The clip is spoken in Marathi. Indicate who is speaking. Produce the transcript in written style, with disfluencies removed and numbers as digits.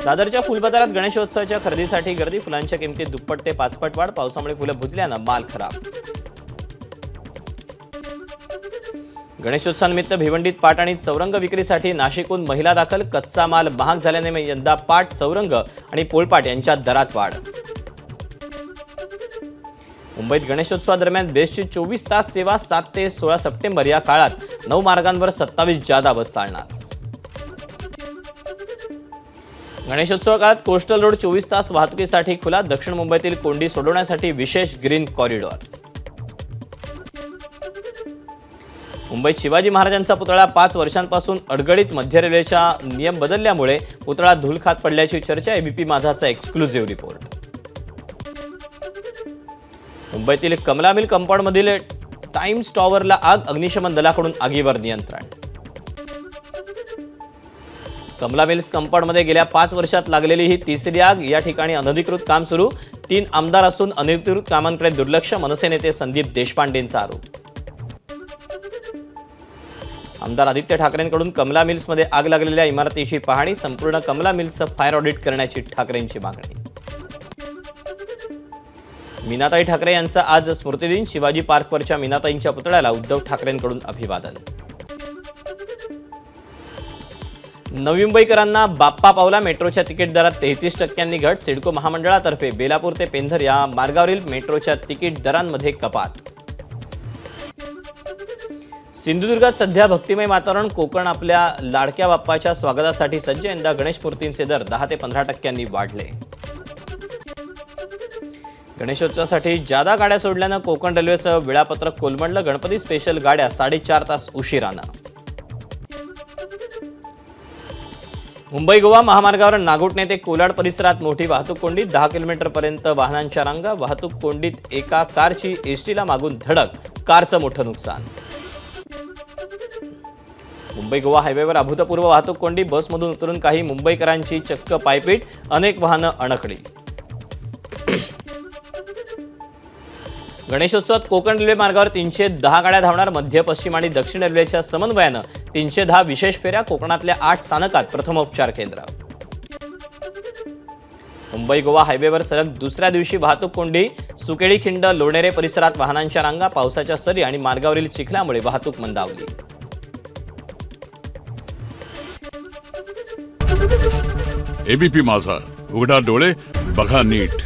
Speaker 1: दादरच्या फुलबाजारात गणेशोत्सवाच्या खरेदीसाठी गर्दी. फुलांच्या किमतीत दुप्पट ते पाचपट वाढ. पावसामुळे फुलं बुजल्यानं माल खराब. गणेशोत्सवानिमित्त भिवंडीत पाट आणि चौरंग विक्रीसाठी नाशिकहून महिला दाखल. कच्चा माल महाग झाल्याने यंदा पाट, चौरंग आणि पोळपाट यांच्या दरात वाढ. मुंबईत गणेशोत्सवादरम्यान बेस्टची 24 तास सेवा 7 ते 16 सप्टेंबर या काळात 9 मार्गांवर 27 जादा बस चालणार. गणेशोत्सव काळात कोस्टल रोड 24 तास वाहतुकीसाठी खुला. दक्षिण मुंबईतील कोंडी सोडवण्यासाठी विशेष ग्रीन कॉरिडॉर. मुंबईत शिवाजी महाराजांचा पुतळा 5 वर्षांपासून अडगडीत. मध्य रेल्वेच्या नियम बदलल्यामुळे पुतळा धूळ खात पडल्याची चर्चा. एबीपी माझाचा एक्सक्लुझिव्ह रिपोर्ट. मुंबईतील कमला मिल कंपाऊंडमधील टाइम्स टॉवरला आग. अग्निशमन दलाकडून आगीवर नियंत्रण. कमला मिल्स कंपाऊंडमध्ये गेल्या 5 वर्षात लागलेली ही तिसरी आग. या ठिकाणी अनधिकृत काम सुरू. 3 आमदार असून अनधिकृत कामांकडे दुर्लक्ष. मनसे नेते संदीप देशपांडेंचा आरोप. आमदार आदित्य ठाकरेंकडून कमला मिल्समध्ये आग लागलेल्या इमारतीची पाहणी. संपूर्ण कमला मिल्सचं फायर ऑडिट करण्याची ठाकरेंची मागणी. मीनाताई ठाकरे यांचा आज स्मृतिदिन. शिवाजी पार्कवरच्या मीनाताईंच्या पुतळ्याला उद्धव ठाकरेंकडून अभिवादन. नवी मुंबईकरांना बाप्पा पावला. मेट्रोच्या तिकीट दरात 33% घट. सिडको महामंडळातर्फे बेलापूर ते पेंधर या मार्गावरील मेट्रोच्या तिकीट दरांमध्ये कपात. सिंधुदुर्गात सध्या भक्तिमय वातावरण. कोकण आपल्या लाडक्या बाप्पाच्या स्वागतासाठी सज्ज. यंदा गणेश मूर्तींचे दर 10 ते 15% वाढले. गणेशोत्सवासाठी जादा गाड्या सोडल्यानं कोकण रेल्वेचं वेळापत्रक कोलमडलं. गणपती स्पेशल गाड्या 4.5 तास उशिरानं. मुंबई गोवा महामार्गावर नागोठणे ते कोलाड परिसरात मोठी वाहतूक कोंडी. 10 किलोमीटरपर्यंत वाहनांच्या रांगा. वाहतूक कोंडीत एका कारची एसटीला मागून धडक. कारचं मोठं नुकसान. मुंबई गोवा हायवेवर अभूतपूर्व वाहतूक कोंडी. बसमधून उतरून काही मुंबईकरांची चक्क पायपीट. अनेक वाहनं अडकली. गणेशोत्सवात कोकण रेल्वे मार्गावर 310 गाड्या धावणार. मध्य, पश्चिम आणि दक्षिण रेल्वेच्या समन्वयानं 310 विशेष फेऱ्या. कोकणातल्या 8 स्थानकात प्रथमोपचार केंद्र. मुंबई गोवा हायवेवर सलग दुसऱ्या दिवशी वाहतूक कोंडी. सुकेळी, खिंड, लोणेरे परिसरात वाहनांच्या रांगा. पावसाच्या सरी आणि मार्गावरील चिखलामुळे वाहतूक मंदावली.
Speaker 2: एबीपी माझा, उघडा डोळे बघा नीट.